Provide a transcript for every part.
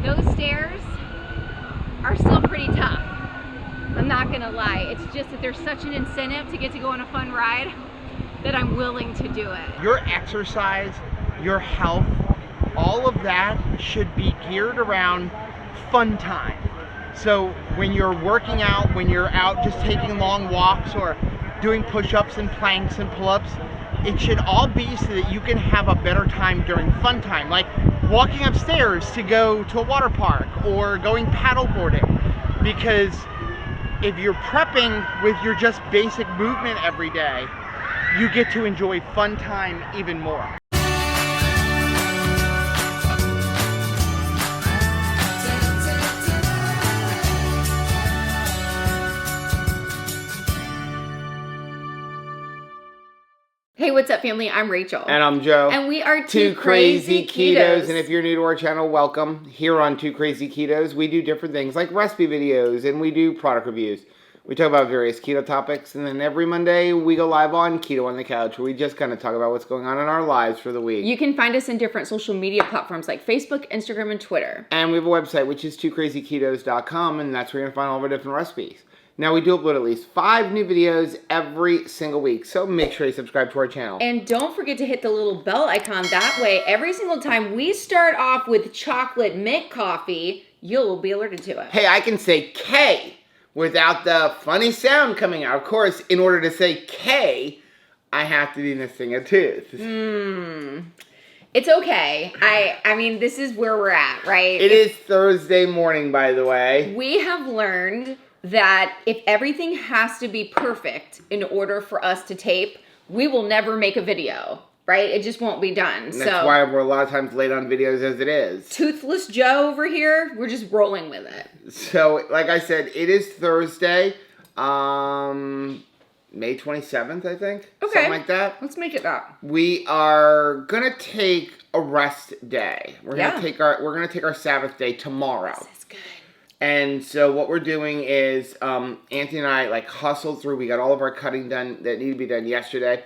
those stairs are still pretty tough. I'm not gonna lie. It's just that there's such an incentive to get to go on a fun ride that I'm willing to do it. Your exercise, your health, all of that should be geared around fun time. So when you're working out, when you're out just taking long walks or doing push-ups and planks and pull-ups, it should all be so that you can have a better time during fun time, like walking upstairs to go to a water park or going paddleboarding. Because if you're prepping with your just basic movement every day, you get to enjoy fun time even more. Hey, what's up, family? I'm Rachel. And I'm Joe. And we are Two Crazy Ketos. And if you're new to our channel, welcome. Here on Two Crazy Ketos, we do different things like recipe videos and we do product reviews. We talk about various keto topics, and then every Monday we go live on Keto on the Couch, where we just kind of talk about what's going on in our lives for the week. You can find us in different social media platforms like Facebook, Instagram, and Twitter. And we have a website, which is twocrazyketos.com, and that's where you're going to find all of our different recipes. Now, we do upload at least 5 new videos every single week, so make sure you subscribe to our channel. And don't forget to hit the little bell icon. That way, every single time we start off with chocolate mint coffee, you'll be alerted to it. Hey, I can say K without the funny sound coming out. Of course, in order to say K, I have to be missing a tooth. It's okay. I mean, this is where we're at, right? It is Thursday morning, by the way. We have learned that if everything has to be perfect in order for us to tape, we will never make a video, right? It just won't be done. And that's why we're a lot of times late on videos as it is. Toothless Joe over here, we're just rolling with it. So, like I said, it is Thursday, May 27th, I think. Okay. Something like that. Let's make it that. We are gonna take a rest day. We're gonna take our Sabbath day tomorrow. This is good. And so what we're doing is, Anthony and I hustled through. We got all of our cutting done that needed to be done yesterday.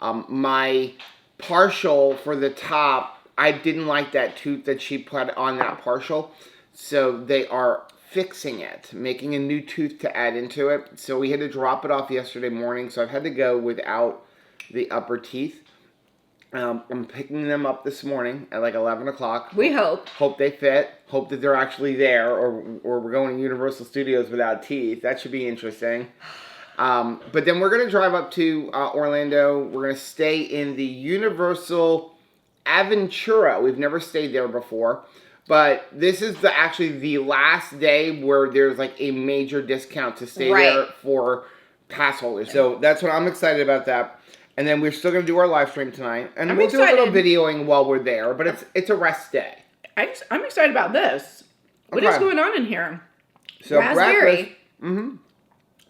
My partial for the top, I didn't like that tooth that she put on that partial. So they are fixing it, making a new tooth to add into it. So we had to drop it off yesterday morning. So I've had to go without the upper teeth. I'm picking them up this morning at 11 o'clock. We hope. Hope they fit. Hope that they're actually there, or we're going to Universal Studios without teeth. That should be interesting. But then we're going to drive up to Orlando. We're going to stay in the Universal Aventura. We've never stayed there before. But this is actually the last day where there's a major discount to stay there for pass holders. So that's what I'm excited about that. And then we're still going to do our live stream tonight. And we'll do a little videoing while we're there. But it's a rest day. I'm excited about this. What is going on in here? So raspberry.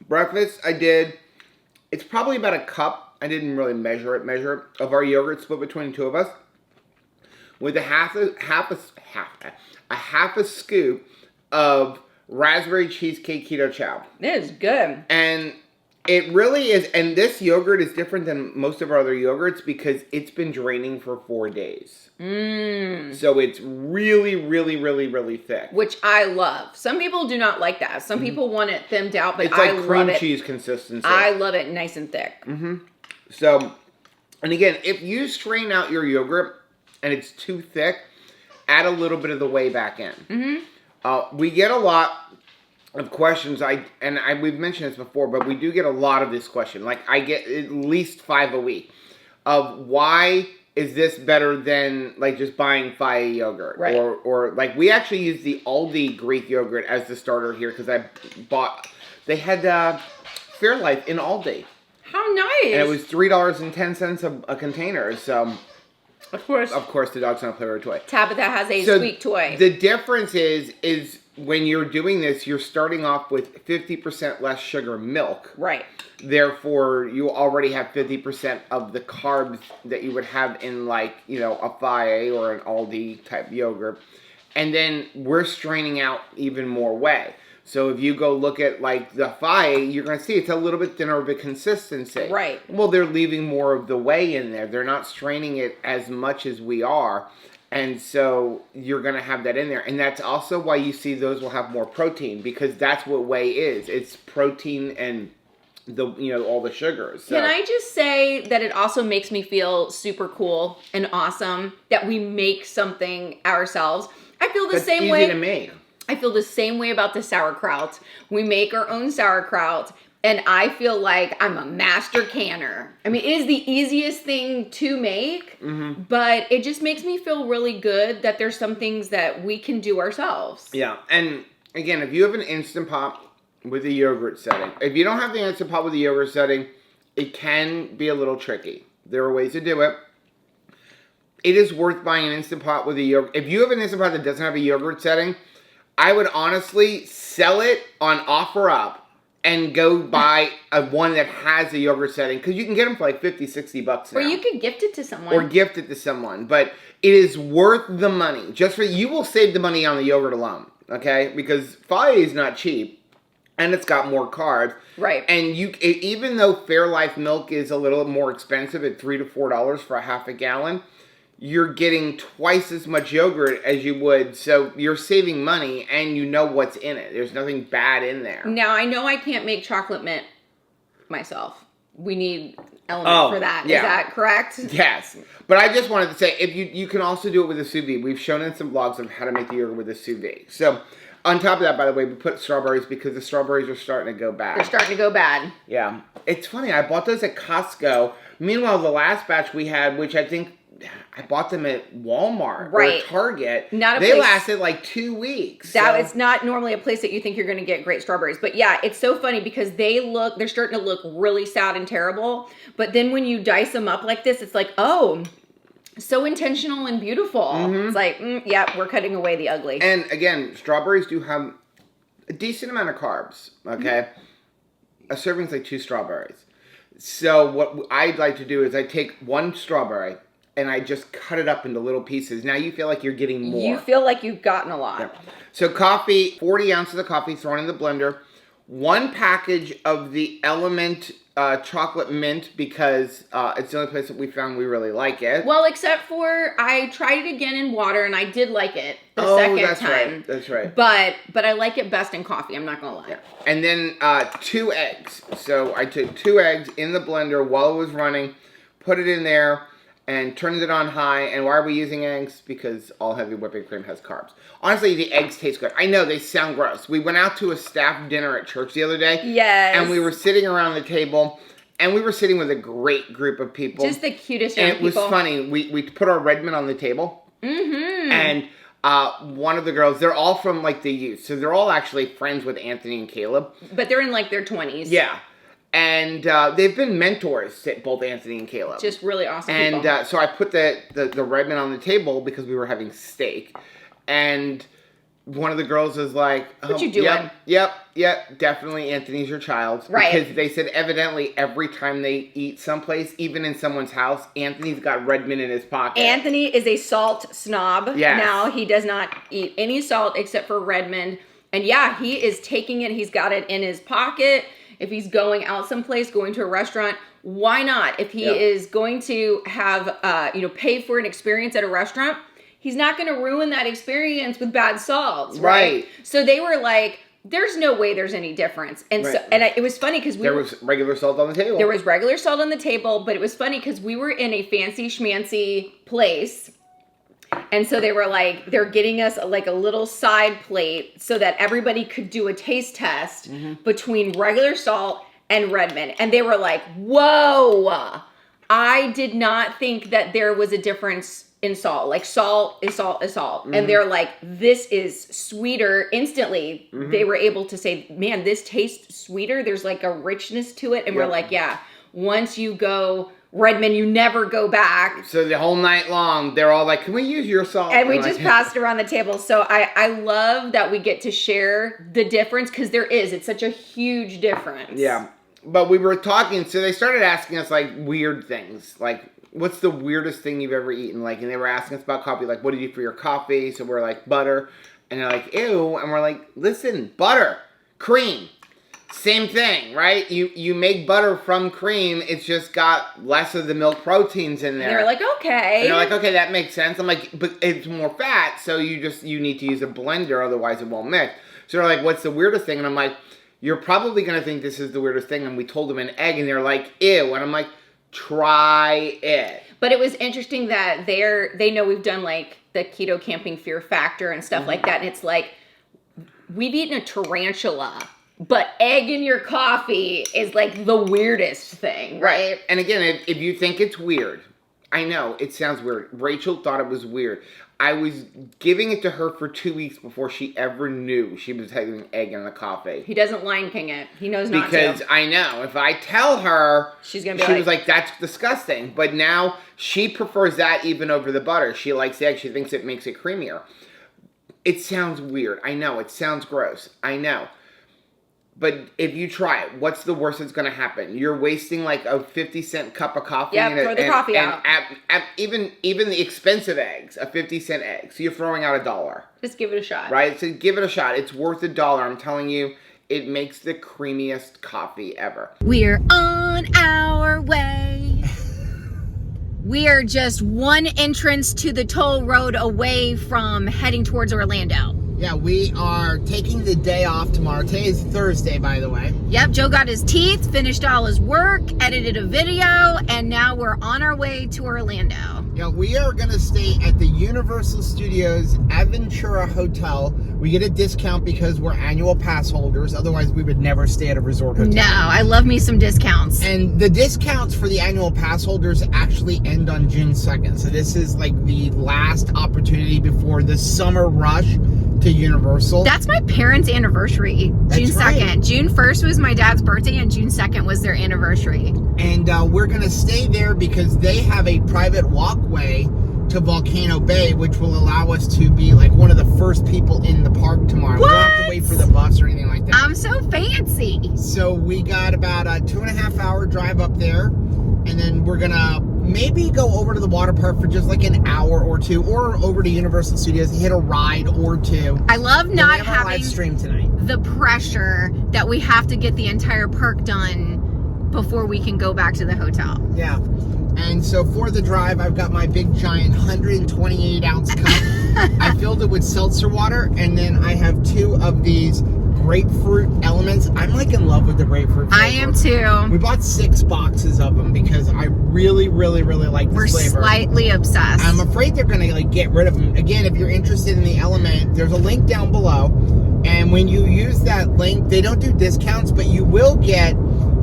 Breakfast, I did. It's probably about a cup. I didn't really measure it. Of our yogurt split between the two of us. With a half a scoop of raspberry cheesecake keto chow. It is good. And it really is, and this yogurt is different than most of our other yogurts because it's been draining for 4 days. So it's really, really, really, really thick. Which I love. Some people do not like that. Some people want it thinned out, but it's I like love cream it. cheese consistency. I love it nice and thick. So, and again, if you strain out your yogurt and it's too thick, add a little bit of the whey back in. We get a lot of questions, we've mentioned this before, but we do get a lot of this question. I get at least 5 a week of why is this better than just buying Faye yogurt, right? Or we actually use the Aldi Greek yogurt as the starter here because they had Fairlife in Aldi. How nice! And it was $3.10 a container. So of course, the dog's not a play with a toy. Tabitha has a sweet toy. The difference is when you're doing this, you're starting off with 50% less sugar milk. Right. Therefore, you already have 50% of the carbs that you would have in a Faye or an Aldi type yogurt. And then we're straining out even more whey. So if you go look at the Faye, you're going to see it's a little bit thinner of a consistency. Right. Well, they're leaving more of the whey in there. They're not straining it as much as we are. And so you're going to have that in there. And that's also why you see those will have more protein, because that's what whey is. It's protein and all the sugars. So. Can I just say that it also makes me feel super cool and awesome that we make something ourselves. I feel the same way. Easy to make. I feel the same way about the sauerkraut. We make our own sauerkraut. And I feel like I'm a master canner. I mean, it is the easiest thing to make, but it just makes me feel really good that there's some things that we can do ourselves. Yeah, and again, if you have an Instant Pot with a yogurt setting, if you don't have the Instant Pot with a yogurt setting, it can be a little tricky. There are ways to do it. It is worth buying an Instant Pot with a yogurt. If you have an Instant Pot that doesn't have a yogurt setting, I would honestly sell it on OfferUp and go buy one that has a yogurt setting, because you can get them for like $50, $60 now. Or you could gift it to someone. Or gift it to someone. But it is worth the money. You will save the money on the yogurt alone, okay? Because Fage is not cheap, and it's got more carbs. Right. And even though Fairlife milk is a little more expensive at $3 to $4 for a half a gallon, you're getting twice as much yogurt as you would, so you're saving money, and you know what's in it. There's nothing bad in there. Now, I know I can't make chocolate mint myself. We need element for that. Yeah. Is that correct? Yes. But I just wanted to say, if you can also do it with a sous vide. We've shown in some blogs of how to make the yogurt with a sous vide. So, on top of that, by the way, we put strawberries because the strawberries are starting to go bad. They're starting to go bad. Yeah. It's funny, I bought those at Costco. Meanwhile, the last batch we had, which I think I bought them at Walmart or Target. They lasted like 2 weeks. It's not normally a place that you think you're going to get great strawberries. But yeah, it's so funny because they're starting to look really sad and terrible. But then when you dice them up like this, it's like, oh, so intentional and beautiful. It's like, yeah, we're cutting away the ugly. And again, strawberries do have a decent amount of carbs, okay? A serving's like 2 strawberries. So what I'd like to do is I take 1 strawberry, and I just cut it up into little pieces. Now you feel like you're getting more. You feel like you've gotten a lot. Yeah. So coffee, 40 ounces of coffee thrown in the blender. 1 package of the Element chocolate mint, because it's the only place that we found we really like it. Well, except for I tried it again in water, and I did like it the second time. Right. That's right. But I like it best in coffee. I'm not going to lie. Yeah. And then 2 eggs. So I took 2 eggs in the blender while it was running, put it in there, and turned it on high. And why are we using eggs? Because all heavy whipping cream has carbs. Honestly, the eggs taste good. I know they sound gross. We went out to a staff dinner at church the other day. Yes. And we were sitting around the table, and we were sitting with a great group of people. Just the cutest young people. And it was funny. We put our Red Mint on the table. And one of the girls, they're all from like the youth. So they're all actually friends with Anthony and Caleb. But they're in like their 20s. Yeah. And they've been mentors to both Anthony and Caleb. Just really awesome people. And so I put the Red Mint on the table because we were having steak. And one of the girls was like, what you doing? Yep, definitely Anthony's your child. Right. Because they said evidently every time they eat someplace, even in someone's house, Anthony's got Red Mint in his pocket. Anthony is a salt snob. Yes. Now he does not eat any salt except for Red Mint. And yeah, he is taking it. He's got it in his pocket. If he's going out someplace, going to a restaurant, why not? If he is going to have, pay for an experience at a restaurant, he's not going to ruin that experience with bad salt, right? So they were like, there's no way there's any difference. And so, it was funny because there was regular salt on the table. There was regular salt on the table, but it was funny because we were in a fancy schmancy place. And so they were like, they're getting us like a little side plate so that everybody could do a taste test between regular salt and Red Mint. And they were like, whoa, I did not think that there was a difference in salt. Like salt is salt is salt. And they're like, this is sweeter. Instantly, they were able to say, man, this tastes sweeter. There's like a richness to it. And we're like, yeah, once you go Red Mint, you never go back. So the whole night long, they're all like, can we use your salt? And we just passed it around the table. So I love that we get to share the difference because it's such a huge difference. Yeah. But we were talking, so they started asking us like weird things. Like, what's the weirdest thing you've ever eaten? Like, and they were asking us about coffee. Like, what do you do for your coffee? So we're like, butter. And they're like, ew. And we're like, listen, butter, cream. Same thing, right? You make butter from cream. It's just got less of the milk proteins in there. They're like, okay. And they're like, okay, that makes sense. I'm like, but it's more fat, so you need to use a blender, otherwise it won't mix. So they're like, what's the weirdest thing? And I'm like, you're probably gonna think this is the weirdest thing. And we told them an egg, and they're like, ew. And I'm like, try it. But it was interesting that they know we've done like the keto camping fear factor and stuff like that. And it's like, we've eaten a tarantula, but egg in your coffee is like the weirdest thing, right? And again, if you think it's weird, I know it sounds weird. Rachel thought it was weird. I was giving it to her for 2 weeks before she ever knew she was having egg in the coffee. He doesn't Lion King it. He knows not to. Because I know, if I tell her, she's gonna be she was like, that's disgusting. But now she prefers that even over the butter. She likes the egg. She thinks it makes it creamier. It sounds weird. I know. It sounds gross. I know. But if you try it, what's the worst that's going to happen? You're wasting like a 50-cent cup of coffee. Yeah, throw the coffee out. Even the expensive eggs, a 50-cent egg. So you're throwing out $1. Just give it a shot. Right? So give it a shot. It's worth $1. I'm telling you, it makes the creamiest coffee ever. We're on our way. We are just one entrance to the toll road away from heading towards Orlando. Yeah, we are taking the day off tomorrow. Today is Thursday, by the way. Yep, Joe got his teeth, finished all his work, edited a video, and now we're on our way to Orlando. Yeah, we are going to stay at the Universal Studios Aventura Hotel. We get a discount because we're annual pass holders. Otherwise, we would never stay at a resort hotel. No, I love me some discounts. And the discounts for the annual pass holders actually end on June 2nd. So this is like the last opportunity before the summer rush to Universal. That's my parents' anniversary, June 2nd. Right. June 1st was my dad's birthday, and June 2nd was their anniversary. And we're going to stay there because they have a private walkway to Volcano Bay, which will allow us to be like one of the first people in the park tomorrow. What? We don't have to wait for the bus or anything like that. I'm so fancy. So we got about a 2.5-hour drive up there, and then we're going to maybe go over to the water park for just like an hour or two, or over to Universal Studios, hit a ride or two. I love not having live stream tonight. The pressure that we have to get the entire park done before we can go back to the hotel. Yeah. And so for the drive, I've got my big giant 128-ounce cup. I filled it with seltzer water, and then I have 2 of these grapefruit elements. I'm like in love with the grapefruit flavor. I am too. We bought 6 boxes of them because I really, really, really like this flavor. We're slightly obsessed. I'm afraid they're going to like get rid of them. Again, if you're interested in the element, there's a link down below. And when you use that link, they don't do discounts, but you will get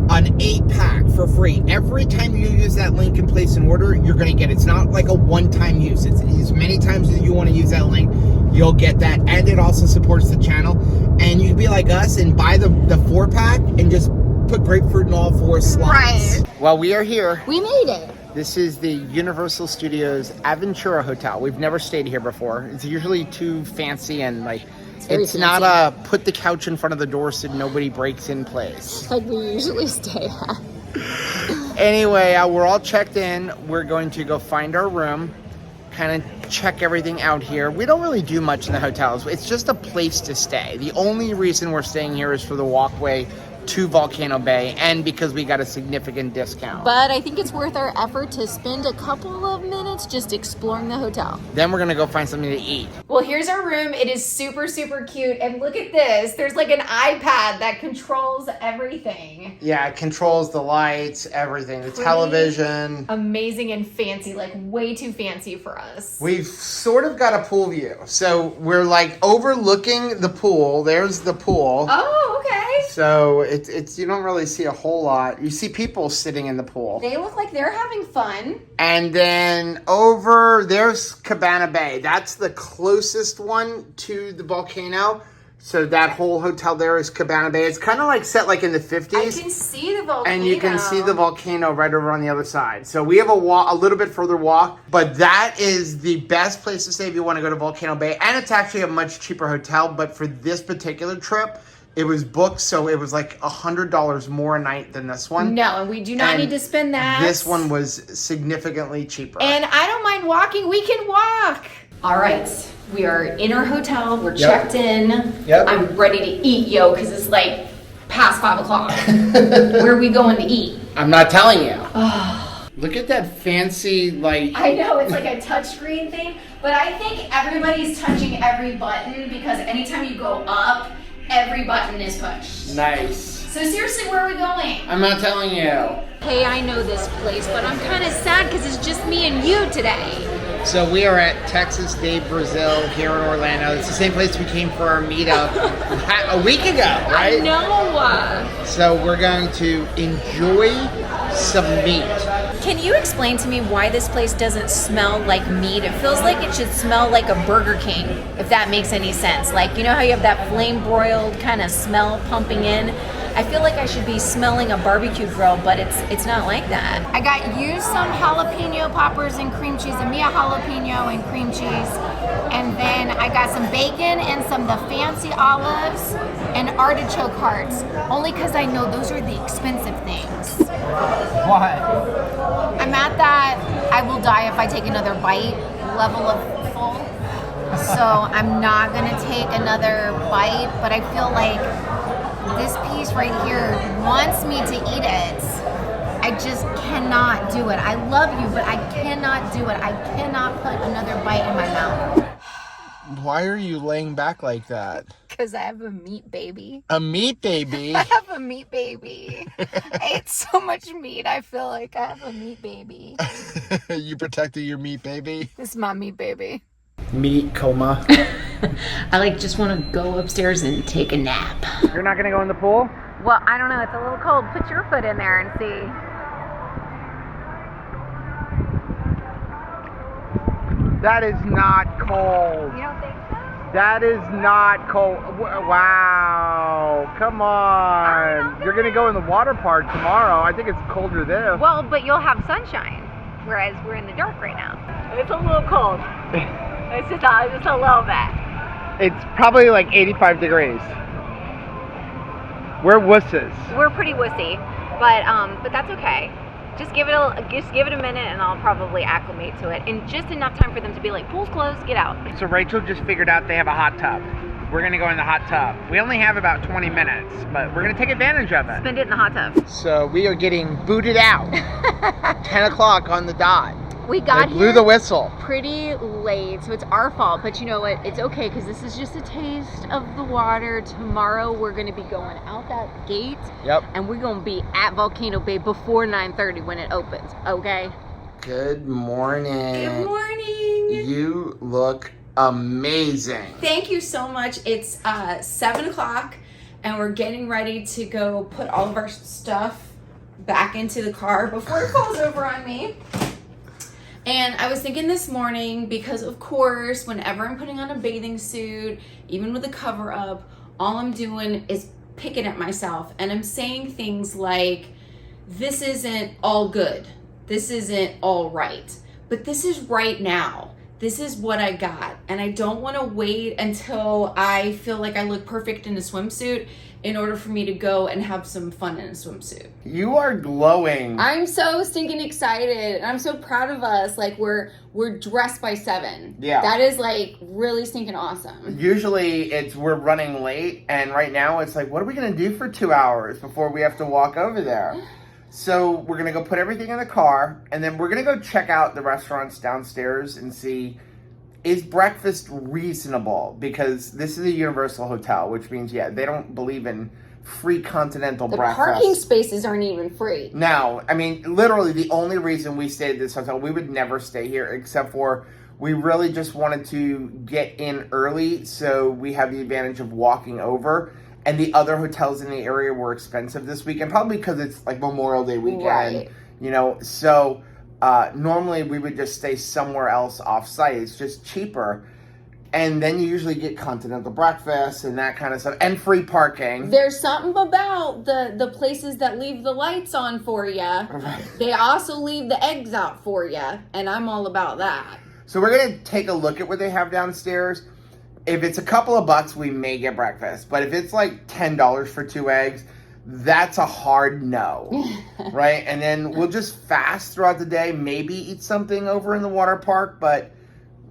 an 8-pack for free. Every time you use that link and place an order, you're going to get it. It's not like a one-time use. It's as many times as you want to use that link, you'll get that. And it also supports the channel. And you can be like us and buy the 4-pack and just put grapefruit in all 4 slots. Right. Well, we are here. We made it. This is the Universal Studios Aventura Hotel. We've never stayed here before. It's usually too fancy and like it's not a put the couch in front of the door so nobody breaks in place. Like we usually stay at. Anyway, we're all checked in. We're going to go find our room, kind of check everything out here. We don't really do much in the hotels. It's just a place to stay. The only reason we're staying here is for the walkway to Volcano Bay, and because we got a significant discount. But I think it's worth our effort to spend a couple of minutes just exploring the hotel. Then we're gonna go find something to eat. Well, here's our room. It is super, super cute. And look at this. There's like an iPad that controls everything. Yeah, it controls the lights, everything, the television. Amazing and fancy, like way too fancy for us. We've sort of got a pool view. So we're like overlooking the pool. There's the pool. Oh, okay. So it's you don't really see a whole lot. You see people sitting in the pool. They look like they're having fun. And then over there's Cabana Bay. That's the closest one to the volcano. So that whole hotel there is Cabana Bay. It's kind of like set like in the 50s. I can see the volcano. And you can see the volcano right over on the other side. So we have a little bit further walk, but that is the best place to stay if you want to go to Volcano Bay. And it's actually a much cheaper hotel, but for this particular trip, it was booked, so it was like $100 more a night than this one. No, and we do not need to spend that. This one was significantly cheaper. And I don't mind walking. We can walk. All right. We are in our hotel. We're checked in. Yep. I'm ready to eat, yo, because it's like past 5 o'clock. Where are we going to eat? I'm not telling you. Look at that fancy, like... I know, it's like a touchscreen thing, but I think everybody's touching every button because anytime you go up, every button is pushed. Nice. So seriously, where are we going? I'm not telling you. Hey, I know this place, but I'm kind of sad because it's just me and you today. So we are at Texas de Brazil here in Orlando. It's the same place we came for our meetup a week ago, right? I know. So we're going to enjoy some meat. Can you explain to me why this place doesn't smell like meat? It feels like it should smell like a Burger King, if that makes any sense. Like, you know how you have that flame broiled kind of smell pumping in? I feel like I should be smelling a barbecue grill, but it's not like that. I got you some jalapeno poppers and cream cheese, and me a jalapeno and cream cheese. And then I got some bacon and some of the fancy olives and artichoke hearts, only because I know those are the expensive things. What? I'm at that I will die if I take another bite level of full. So I'm not gonna take another bite, but I feel like this piece right here wants me to eat it. I just cannot do it. I love you, but I cannot do it. I cannot put another bite in my mouth. Why are you laying back like that? Because I have a meat baby. A meat baby? I have a meat baby. I ate so much meat, I feel like I have a meat baby. You protected your meat baby? This is my meat baby. Meat coma. I just want to go upstairs and take a nap. You're not gonna go in the pool? Well, I don't know. It's a little cold. Put your foot in there and see. That is not cold. You don't think so? That is not cold. Wow. Come on. You're going to go in the water park tomorrow. I think it's colder there. Well, but you'll have sunshine, whereas we're in the dark right now. It's a little cold. It's just a little bit. It's probably like 85 degrees. We're wusses. We're pretty wussy, but that's okay. Just give it a minute, and I'll probably acclimate to it. And just enough time for them to be like, pool's closed, get out. So Rachel just figured out they have a hot tub. We're gonna go in the hot tub. We only have about 20 minutes, but we're gonna take advantage of it. Spend it in the hot tub. So we are getting booted out. 10 o'clock on the dot. We got They blew here the whistle. pretty late, so it's our fault. But you know what? It's okay, because this is just a taste of the water. Tomorrow we're going to be going out that gate. Yep. And we're going to be at Volcano Bay before 9:30 when it opens, okay? Good morning. Good morning. You look amazing. Thank you so much. It's 7 o'clock, and we're getting ready to go put all of our stuff back into the car before it falls over on me. And I was thinking this morning, because of course, whenever I'm putting on a bathing suit, even with a cover up, all I'm doing is picking at myself. And I'm saying things like, this isn't all good. This isn't all right. But this is right now. This is what I got. And I don't want to wait until I feel like I look perfect in a swimsuit in order for me to go and have some fun in a swimsuit. You are glowing. I'm so stinking excited, and I'm so proud of us. Like, we're dressed by 7. Yeah. That is like really stinking awesome. Usually we're running late, and right now it's like, what are we gonna do for 2 hours before we have to walk over there? So we're gonna go put everything in the car, and then we're gonna go check out the restaurants downstairs and see, is breakfast reasonable? Because this is a Universal hotel, which means, yeah, they don't believe in free continental breakfast. The parking spaces aren't even free. No, I mean, literally the only reason we stayed at this hotel, we would never stay here except for we really just wanted to get in early so we have the advantage of walking over. And the other hotels in the area were expensive this weekend, probably because it's like Memorial Day weekend, Right. you know, so normally we would just stay somewhere else off-site. It's just cheaper. And then you usually get continental breakfast and that kind of stuff, and free parking. There's something about the places that leave the lights on for you. Right. They also leave the eggs out for you, and I'm all about that. So we're going to take a look at what they have downstairs. If it's a couple of bucks, we may get breakfast. But if it's like $10 for 2 eggs, that's a hard no, right? And then we'll just fast throughout the day, maybe eat something over in the water park, but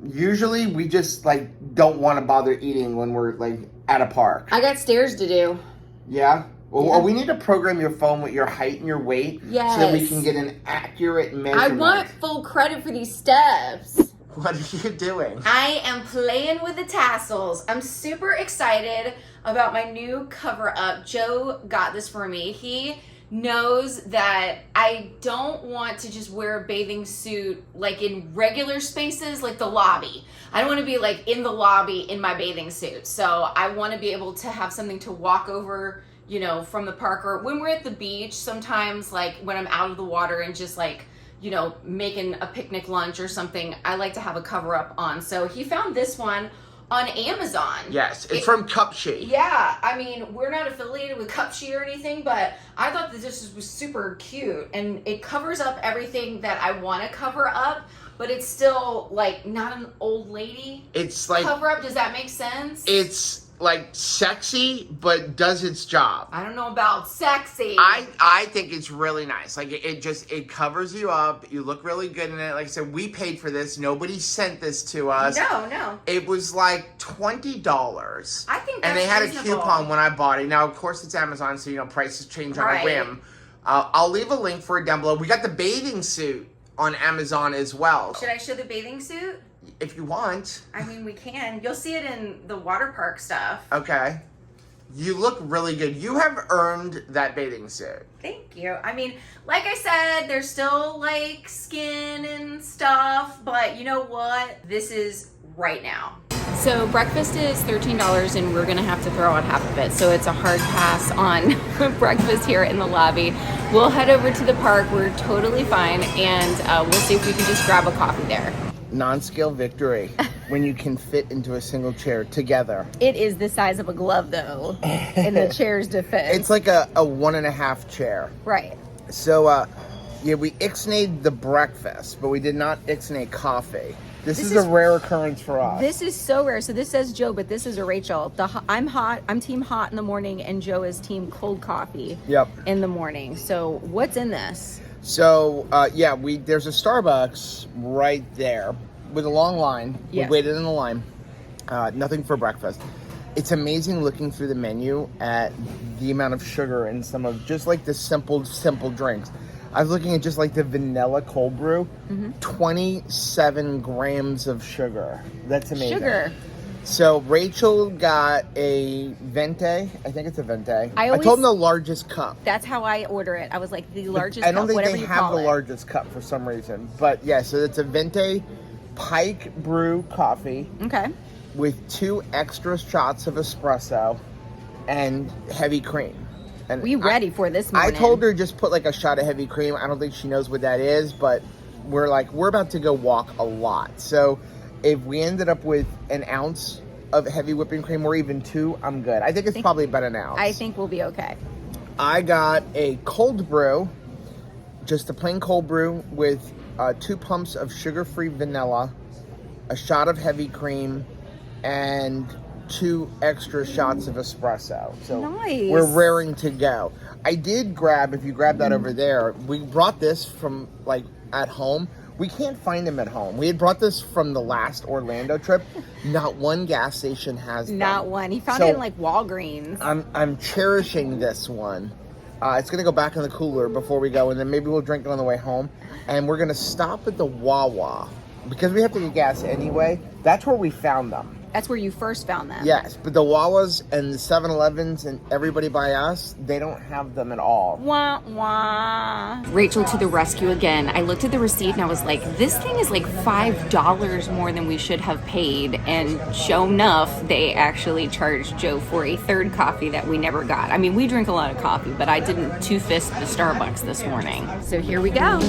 usually we just like don't want to bother eating when we're like at a park. I got stairs to do. Yeah? Well, we need to program your phone with your height and your weight so that we can get an accurate measurement. I want full credit for these steps. What are you doing? I am playing with the tassels. I'm super excited about my new cover up. Joe got this for me. He knows that I don't want to just wear a bathing suit like in regular spaces, like the lobby. I don't want to be like in the lobby in my bathing suit. So I want to be able to have something to walk over, you know, from the park, or when we're at the beach, sometimes like when I'm out of the water and just like, you know, making a picnic lunch or something, I like to have a cover up on. So he found this one on Amazon. Yes, it's from Cupshe. Yeah, I mean, we're not affiliated with Cupshe or anything, but I thought that this was super cute, and it covers up everything that I want to cover up, but it's still like not an old lady. It's like cover up. Does that make sense? It's like sexy, but does its job. I don't know about sexy. I think it's really nice. Like it covers you up. You look really good in it. Like I said, we paid for this. Nobody sent this to us. No. It was like $20. I think that's and they had reasonable. a coupon when I bought it. Now, of course, it's Amazon, so you know prices change on a Right. whim. I'll leave a link for it down below. We got the bathing suit on Amazon as well. Should I show the bathing suit? If you want. I mean, we can. You'll see it in the water park stuff. Okay. You look really good. You have earned that bathing suit. Thank you. I mean, like I said, there's still like skin and stuff, but you know what? This is right now. So breakfast is $13 and we're gonna have to throw out half of it. So it's a hard pass on breakfast here in the lobby. We'll head over to the park. We're totally fine, and we'll see if we can just grab a coffee there. Non-scale victory when you can fit into a single chair together. It is the size of a glove though, in the chair's defense. It's like a 1.5 chair. Right. So, yeah, we ixnayed the breakfast, but we did not ixnay coffee. This is a rare occurrence for us. This is so rare. So this says Joe, but this is a Rachel. I'm hot. I'm team hot in the morning, and Joe is team cold coffee. Yep. In the morning. So what's in this? So, yeah, there's a Starbucks right there with a long line. Yes. We waited in the line. Nothing for breakfast. It's amazing looking through the menu at the amount of sugar in some of just like the simple drinks. I was looking at just like the vanilla cold brew, 27 grams of sugar. That's amazing. Sugar. So Rachel got a venti. I think it's a venti. I always- told him the largest cup. That's how I order it. I was like the largest I don't cup, think whatever they you have call the it. largest cup for some reason. But yeah, so it's a venti Pike brew coffee Okay. with 2 extra shots of espresso and heavy cream. And We ready for this I morning. told her just put like a shot of heavy cream. I don't think she knows what that is, but we're about to go walk a lot. So if we ended up with an ounce of heavy whipping cream or even 2, I'm good. I think it's probably about an ounce. I think we'll be okay. I got a cold brew, just a plain cold brew with 2 pumps of sugar-free vanilla, a shot of heavy cream, and 2 extra shots of espresso. So Nice. we're raring to go. I did grab, if you grab that over there, we brought this from like at home. We can't find them at home. We had brought this from the last Orlando trip. Not one gas station has them. Not one. He found So- it in like Walgreens. I'm cherishing this one. It's gonna go back in the cooler before we go, and then maybe we'll drink it on the way home. And we're gonna stop at the Wawa because we have to get gas anyway. That's where we found them. That's where you first found them. Yes, but the Wawas and the 7-Elevens and everybody by us, they don't have them at all. Wah, wah. Rachel to the rescue again. I looked at the receipt and I was like, this thing is like $5 more than we should have paid. And sure enough, they actually charged Joe for a third coffee that we never got. I mean, we drink a lot of coffee, but I didn't two-fist the Starbucks this morning. So here we go.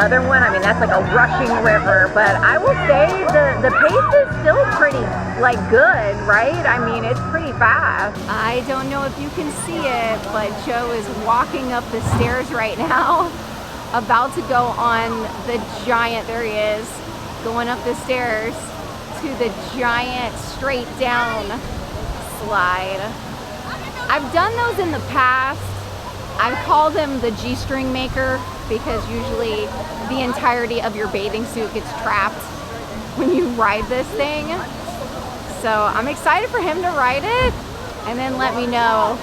other one. I mean, that's like a rushing river, but I will say the pace is still pretty like good, right? I mean, it's pretty fast. I don't know if you can see it, but Joe is walking up the stairs right now, about to go on the giant, there he is, going up the stairs to the giant straight down slide. I've done those in the past. I call them the G-string maker because usually the entirety of your bathing suit gets trapped when you ride this thing. So I'm excited for him to ride it and then let me know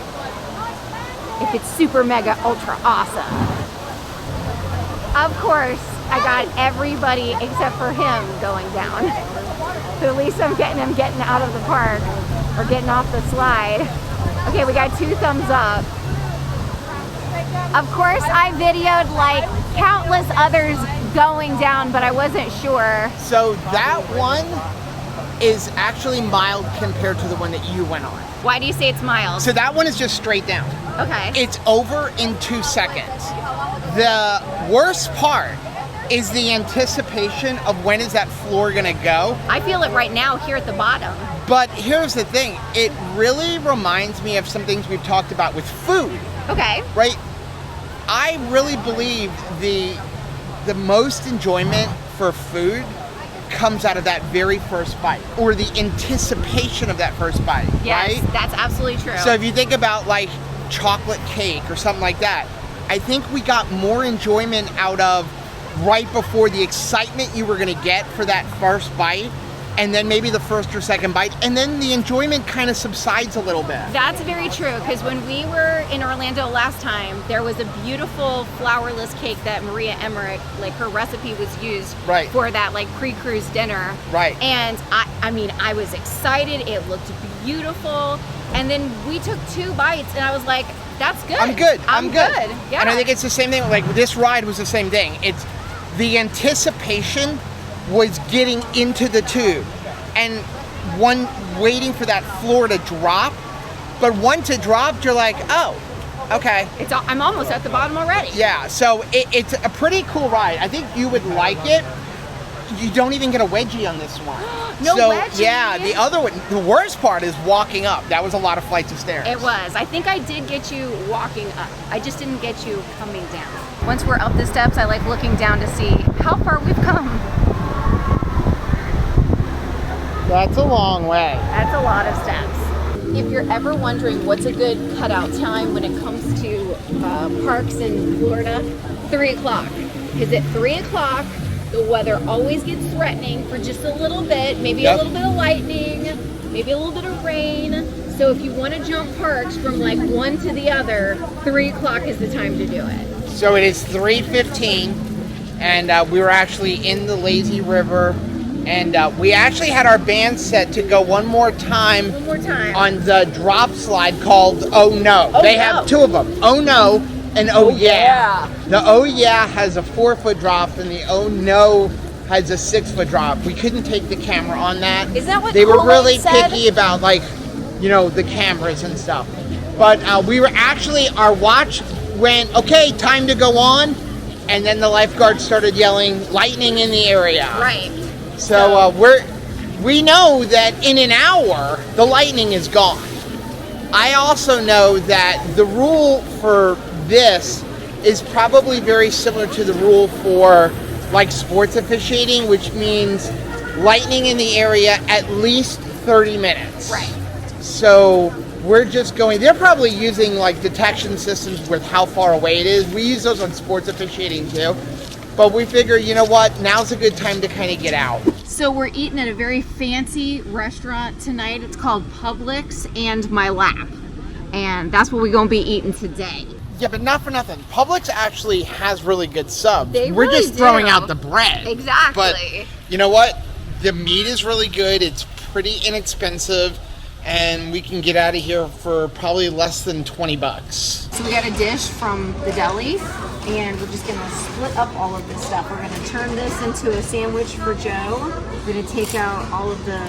if it's super mega ultra awesome. Of course, I got everybody except for him going down. So at least I'm getting him getting out of the park or getting off the slide. Okay, we got 2 thumbs up. Of course, I videoed like countless others going down, but I wasn't sure. So that one is actually mild compared to the one that you went on. Why do you say it's mild? So that one is just straight down. Okay. It's over in 2 seconds. The worst part is the anticipation of when is that floor gonna go. I feel it right now here at the bottom. But here's the thing, it really reminds me of some things we've talked about with food. Okay. Right? I really believe the most enjoyment for food comes out of that very first bite, or the anticipation of that first bite, Yes, right? that's absolutely true. So if you think about like chocolate cake or something like that, I think we got more enjoyment out of right before the excitement you were gonna get for that first bite, and then maybe the first or second bite, and then the enjoyment kind of subsides a little bit. That's very true, because when we were in Orlando last time, there was a beautiful flourless cake that Maria Emmerich, like her recipe was used Right. for that like pre-cruise dinner. Right. And I mean, I was excited, it looked beautiful, and then we took 2 bites and I was like, that's good. I'm good. I'm good. Yeah. And I think it's the same thing, like this ride was the same thing. It's the anticipation was getting into the tube and one waiting for that floor to drop, but once it dropped, you're like, oh, okay. I'm almost at the bottom already. Yeah, so it's a pretty cool ride. I think you would like it. You don't even get a wedgie on this one. No so, wedgie? Yeah, the other one, the worst part is walking up. That was a lot of flights of stairs. It was. I think I did get you walking up. I just didn't get you coming down. Once we're up the steps, I like looking down to see how far we've come. That's a long way. That's a lot of steps. If you're ever wondering what's a good cutout time when it comes to parks in Florida, 3 o'clock. Because at 3 o'clock, the weather always gets threatening for just a little bit, maybe a little bit of lightning, maybe a little bit of rain. So if you want to jump parks from like one to the other, 3 o'clock is the time to do it. So it is 3:15, and we were actually in the lazy river, and we actually had our band set to go one more time on the drop slide called Oh No. They have 2 of them, Oh No and Oh Yeah. The Oh Yeah has a 4-foot drop, and the Oh No has a 6-foot drop. We couldn't take the camera on that. Is that what they were Kool-Aid really said? picky about, like, you know, the cameras and stuff. But we were actually, our watch went, okay, time to go on, and then the lifeguard started yelling, lightning in the area. Right. So we know that in an hour, the lightning is gone. I also know that the rule for this is probably very similar to the rule for like sports officiating, which means lightning in the area at least 30 minutes. Right. So we're just going, they're probably using like detection systems with how far away it is. We use those on sports officiating too. But we figure, you know what, now's a good time to kind of get out. So we're eating at a very fancy restaurant tonight. It's called Publix and My Lap. And that's what we're going to be eating today. Yeah, but not for nothing. Publix actually has really good subs. They We're really just throwing do. out the bread. Exactly. But you know what? The meat is really good. It's pretty inexpensive. And we can get out of here for probably less than 20 bucks. So we got a dish from the deli, and we're just gonna split up all of this stuff. We're gonna turn this into a sandwich for Joe. We're gonna take out all of the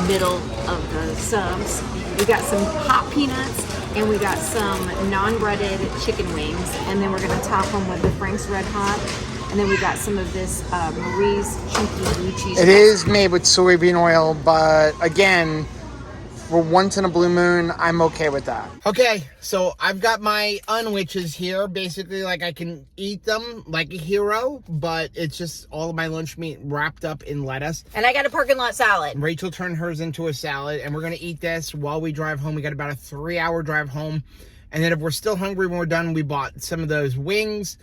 middle of the subs. We got some hot peanuts, and we got some non-breaded chicken wings, and then we're gonna top them with the Frank's Red Hot. And then we got some of this Marie's chunky blue cheese. It is made with soybean oil, but again, for once in a blue moon, I'm okay with that. Okay, so I've got my unwitches here. Basically, like, I can eat them like a hero, but it's just all of my lunch meat wrapped up in lettuce. And I got a parking lot salad. Rachel turned hers into a salad, and we're gonna eat this while we drive home. We got about a 3-hour drive home. And then if we're still hungry when we're done, we bought some of those wings,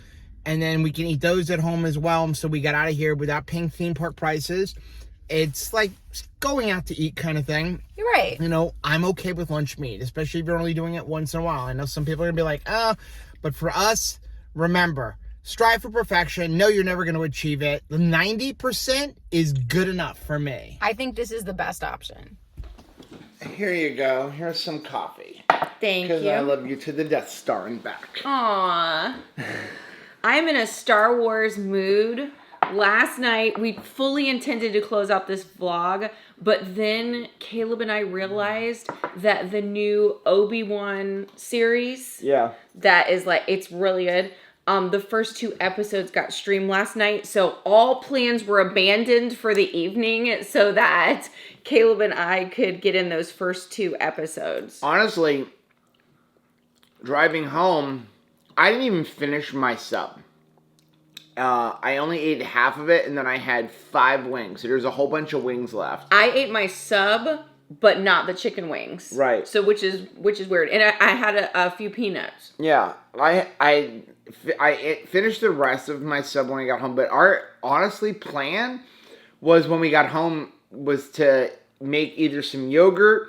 and then we can eat those at home as well. So we got out of here without paying theme park prices. It's like going out to eat kind of thing. You're right. You know, I'm okay with lunch meat, especially if you're only doing it once in a while. I know some people are gonna be like, but for us, remember, strive for perfection. No, you're never gonna achieve it. The 90% is good enough for me. I think this is the best option. Here you go. Here's some coffee. Thank you. Because I love you to the Death Star and back. Aww. I'm in a Star Wars mood. Last night, we fully intended to close out this vlog, but then Caleb and I realized that the new Obi-Wan series, that is like, it's really good. The first 2 episodes got streamed last night, so all plans were abandoned for the evening so that Caleb and I could get in those first 2 episodes. Honestly, driving home, I didn't even finish my sub. I only ate half of it, and then I had 5 wings. So there's a whole bunch of wings left. I ate my sub, but not the chicken wings. Right. So which is weird. And I had a few peanuts. Yeah, I finished the rest of my sub when I got home. But our honestly plan was when we got home was to make either some yogurt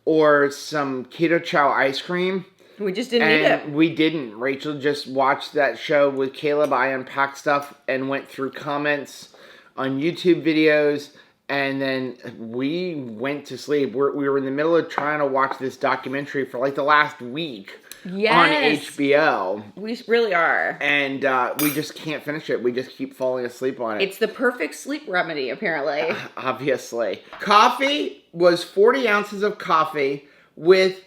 or some keto chow ice cream. We just didn't eat it. We didn't. Rachel just watched that show with Caleb. I unpacked stuff and went through comments on YouTube videos, and then we went to sleep. We were in the middle of trying to watch this documentary for like the last week on HBO. We really are. And we just can't finish it. We just keep falling asleep on it. It's the perfect sleep remedy, apparently. Obviously. Coffee was 40 ounces of coffee with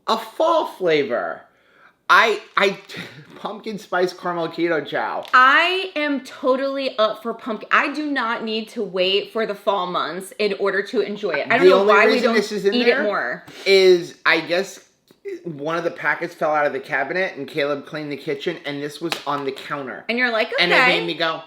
a fall flavor. I pumpkin spice caramel keto chow. I am totally up for pumpkin. I do not need to wait for the fall months in order to enjoy it. I don't know why we don't eat it more. Is I guess one of the packets fell out of the cabinet and Caleb cleaned the kitchen and this was on the counter. And you're like, okay. And it made me go,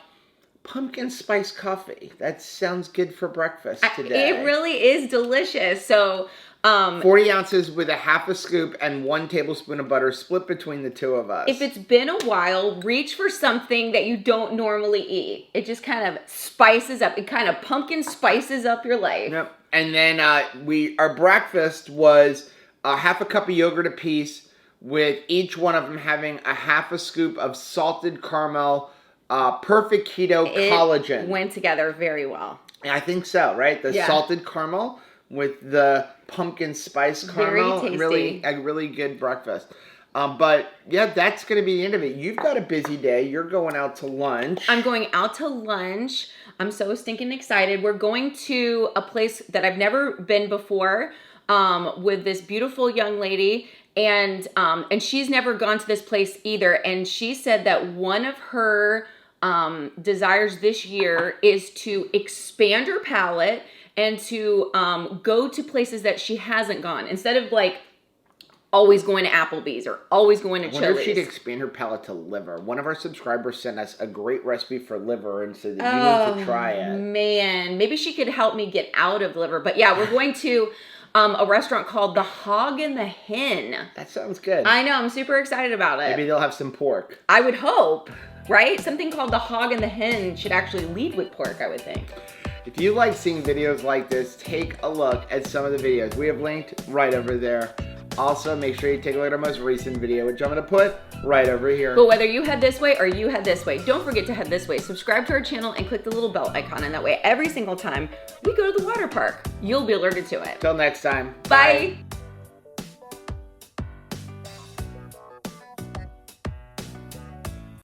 pumpkin spice coffee. That sounds good for breakfast today. It really is delicious. So 40 ounces with a half a scoop and 1 tablespoon of butter split between the 2 of us. If it's been a while, reach for something that you don't normally eat. It just kind of spices up. It kind of pumpkin spices up your life. Yep. And then our breakfast was a half a cup of yogurt apiece, with each one of them having a half a scoop of salted caramel, perfect keto collagen. It went together very well. I think so, right? The salted caramel with the pumpkin spice caramel. Very tasty. A really good breakfast. But yeah, that's going to be the end of it. You've got a busy day. You're going out to lunch. I'm going out to lunch. I'm so stinking excited. We're going to a place that I've never been before, with this beautiful young lady, and she's never gone to this place either. And she said that one of her desires this year is to expand her palate and to go to places that she hasn't gone, instead of like always going to Applebee's or always going to Chili's. I wonder if she'd expand her palate to liver. One of our subscribers sent us a great recipe for liver and said that you need to try it. Man, maybe she could help me get out of liver. But yeah, we're going to a restaurant called The Hog and the Hen. That sounds good. I know, I'm super excited about it. Maybe they'll have some pork. I would hope, right? Something called The Hog and the Hen should actually lead with pork, I would think. If you like seeing videos like this, take a look at some of the videos. We have linked right over there. Also, make sure you take a look at our most recent video, which I'm going to put right over here. But whether you head this way or you head this way, don't forget to head this way. Subscribe to our channel and click the little bell icon, and that way every single time we go to the water park, you'll be alerted to it. Till next time. Bye.